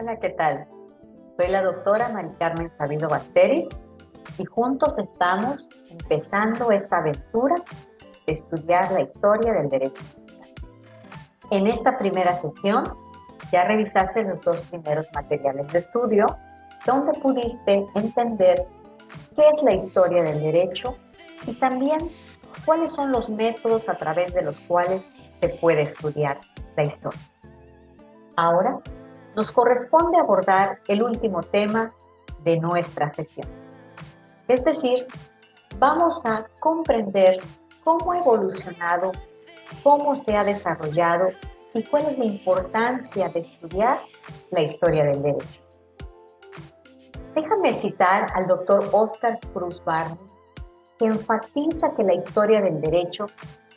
Hola, ¿qué tal? Soy la doctora Mari Carmen Sabido Basteri y juntos estamos empezando esta aventura de estudiar la historia del derecho. En esta primera sesión ya revisaste los dos primeros materiales de estudio donde pudiste entender qué es la historia del derecho y también cuáles son los métodos a través de los cuales se puede estudiar la historia. Ahora nos corresponde abordar el último tema de nuestra sesión. Es decir, vamos a comprender cómo ha evolucionado, cómo se ha desarrollado y cuál es la importancia de estudiar la historia del derecho. Déjame citar al doctor Oscar Cruz Barney, que enfatiza que la historia del derecho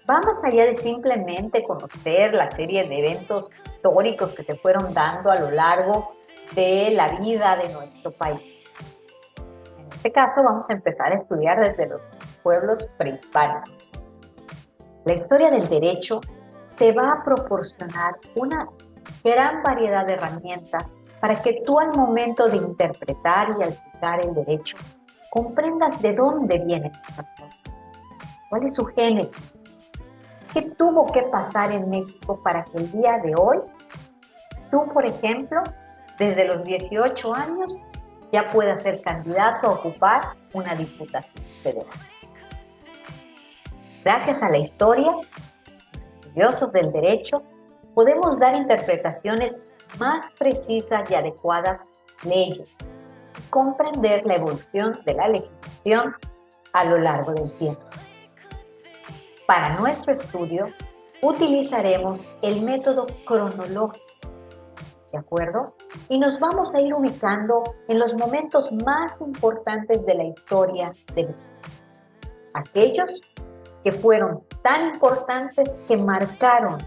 va más allá de simplemente conocer la serie de eventos históricos que se fueron dando a lo largo de la vida de nuestro país. En este caso vamos a empezar a estudiar desde los pueblos prehispánicos. La historia del derecho te va a proporcionar una gran variedad de herramientas para que tú al momento de interpretar y aplicar el derecho comprendas de dónde vienen estas cosas, cuál es su génesis, qué tuvo que pasar en México para que el día de hoy tú, por ejemplo, desde los 18 años ya puedas ser candidato a ocupar una diputación federal. Gracias a la historia, los estudiosos del derecho podemos dar interpretaciones más precisas y adecuadas a leyes y comprender la evolución de la legislación a lo largo del tiempo. Para nuestro estudio, utilizaremos el método cronológico, ¿de acuerdo? Y nos vamos a ir ubicando en los momentos más importantes de la historia de México. Aquellos que fueron tan importantes que marcaron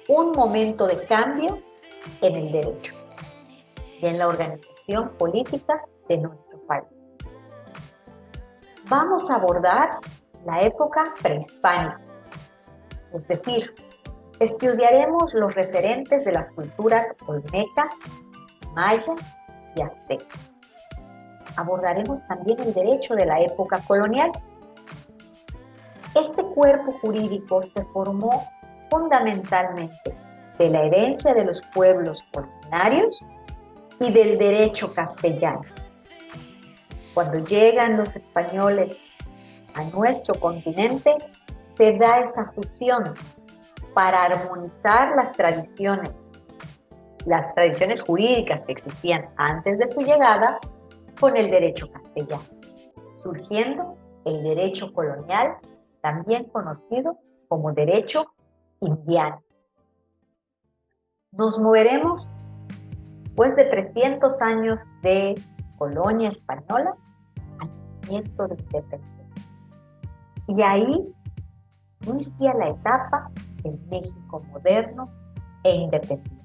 un momento de cambio en el derecho y en la organización política de nuestro país. Vamos a abordar la época prehispánica, es decir, estudiaremos los referentes de las culturas olmeca, maya y azteca. Abordaremos también el derecho de la época colonial. Este cuerpo jurídico se formó fundamentalmente de la herencia de los pueblos originarios y del derecho castellano. Cuando llegan los españoles a nuestro continente, se da esa fusión para armonizar las tradiciones jurídicas que existían antes de su llegada con el derecho castellano, surgiendo el derecho colonial, también conocido como derecho indiano. Nos moveremos después de 300 años de colonia española al nacimiento de independencia. Y ahí inicia la etapa del México moderno e independiente.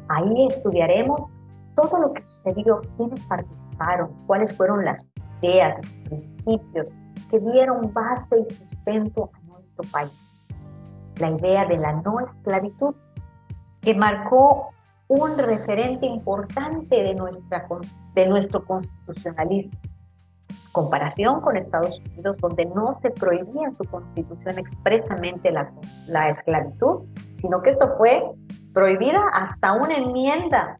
Ahí estudiaremos todo lo que sucedió, quiénes participaron, cuáles fueron las ideas, los principios que dieron base y sustento a nuestro país. La idea de la no esclavitud, que marcó un referente importante de nuestro constitucionalismo, comparación con Estados Unidos, donde no se prohibía en su constitución expresamente la esclavitud, sino que esto fue prohibida hasta una enmienda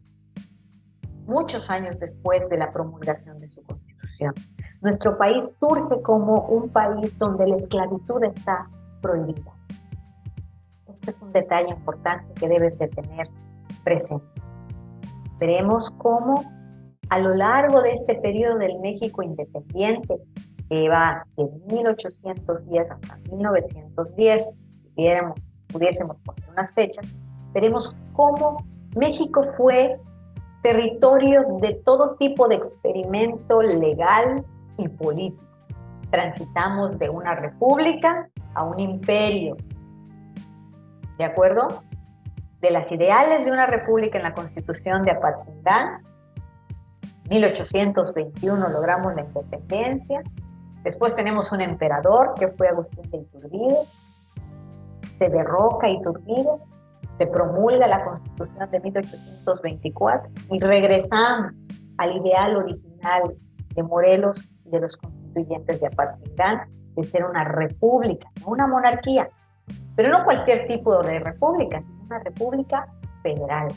muchos años después de la promulgación de su constitución. Nuestro país surge como un país donde la esclavitud está prohibida. Este es un detalle importante que debes de tener presente. Veremos cómo a lo largo de este periodo del México independiente, que va de 1810 hasta 1910, si pudiésemos poner unas fechas, veremos cómo México fue territorio de todo tipo de experimento legal y político. Transitamos de una república a un imperio, ¿de acuerdo? De las ideales de una república en la Constitución de Apatzingán, 1821 logramos la independencia. Después tenemos un emperador que fue Agustín de Iturbide. Se derroca Iturbide. Se promulga la Constitución de 1824 y regresamos al ideal original de Morelos y de los constituyentes de Apatzingán, de ser una república, no una monarquía, pero no cualquier tipo de república, sino una república federal,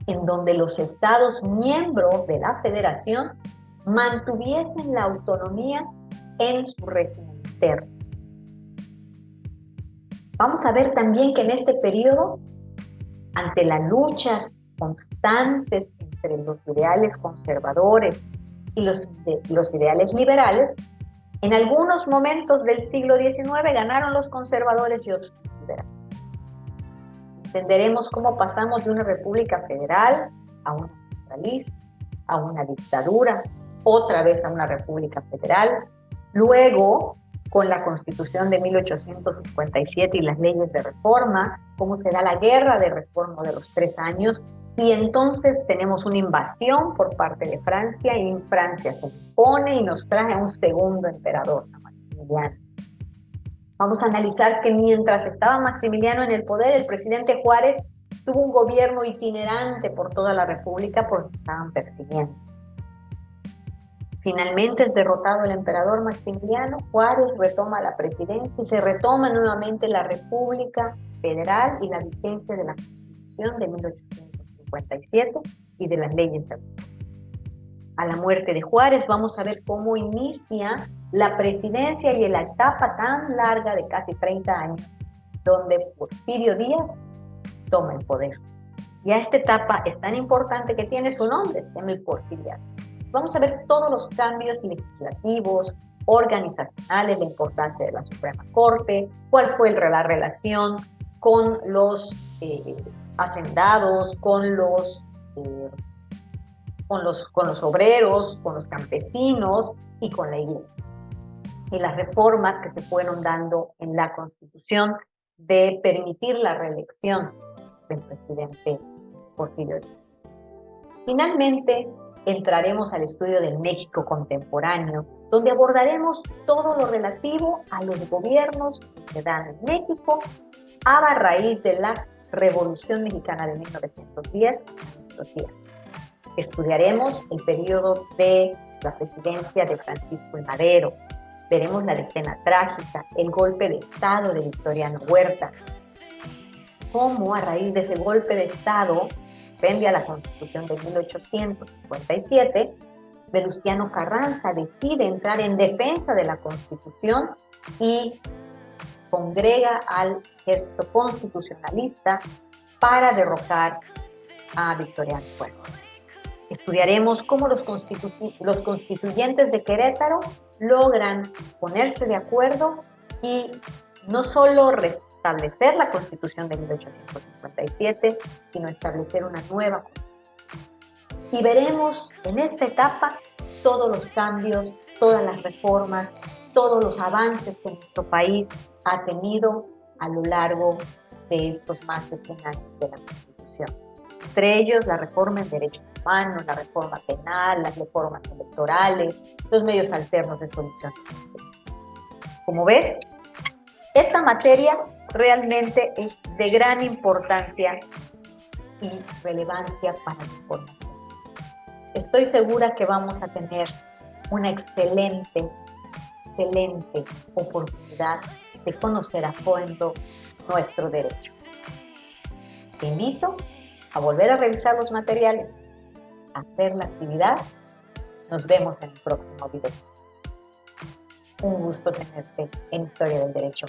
en donde los estados miembros de la federación mantuviesen la autonomía en su régimen interno. Vamos a ver también que en este periodo, ante las luchas constantes entre los ideales conservadores y los ideales liberales, en algunos momentos del siglo XIX ganaron los conservadores y otros liberales. Entenderemos cómo pasamos de una república federal a una centralista, a una dictadura, otra vez a una república federal, luego con la Constitución de 1857 y las leyes de reforma, cómo se da la guerra de reforma de los 3 años, y entonces tenemos una invasión por parte de Francia, y Francia se impone y nos trae a un segundo emperador, a Maximiliano. Vamos a analizar que mientras estaba Maximiliano en el poder, el presidente Juárez tuvo un gobierno itinerante por toda la República porque estaban persiguiendo. Finalmente es derrotado el emperador Maximiliano, Juárez retoma la presidencia y se retoma nuevamente la República Federal y la vigencia de la Constitución de 1857 y de las leyes de reforma. A la muerte de Juárez vamos a ver cómo inicia la presidencia y la etapa tan larga de casi 30 años, donde Porfirio Díaz toma el poder. Y a esta etapa es tan importante que tiene su nombre, se llama el Porfiriato. Vamos a ver todos los cambios legislativos, organizacionales, la importancia de la Suprema Corte, cuál fue la relación con los hacendados, con los obreros, con los campesinos y con la iglesia. Y las reformas que se fueron dando en la Constitución de permitir la reelección del presidente Porfirio Díaz. Finalmente, entraremos al estudio del México contemporáneo, donde abordaremos todo lo relativo a los gobiernos que se dan en México a raíz de la Revolución Mexicana de 1910 a nuestros días. Estudiaremos el periodo de la presidencia de Francisco I. Madero, veremos la decena trágica, el golpe de Estado de Victoriano Huerta, cómo a raíz de ese golpe de Estado, frente a la Constitución de 1857, Venustiano Carranza decide entrar en defensa de la Constitución y congrega al ejército constitucionalista para derrocar a Victoriano Huerta. Estudiaremos cómo los constituyentes de Querétaro logran ponerse de acuerdo y no solo restablecer la Constitución de 1857, sino establecer una nueva Constitución. Y veremos en esta etapa todos los cambios, todas las reformas, todos los avances que nuestro país ha tenido a lo largo de estos más de 100 años de la Constitución. Entre ellos, la reforma en derechos humanos, la reforma penal, las reformas electorales, los medios alternos de solución. Como ves, esta materia realmente es de gran importancia y relevancia para la formación. Estoy segura que vamos a tener una excelente oportunidad de conocer a fondo nuestro derecho. Te invito a volver a revisar los materiales, a hacer la actividad. Nos vemos en el próximo video. Un gusto tenerte en Historia del Derecho.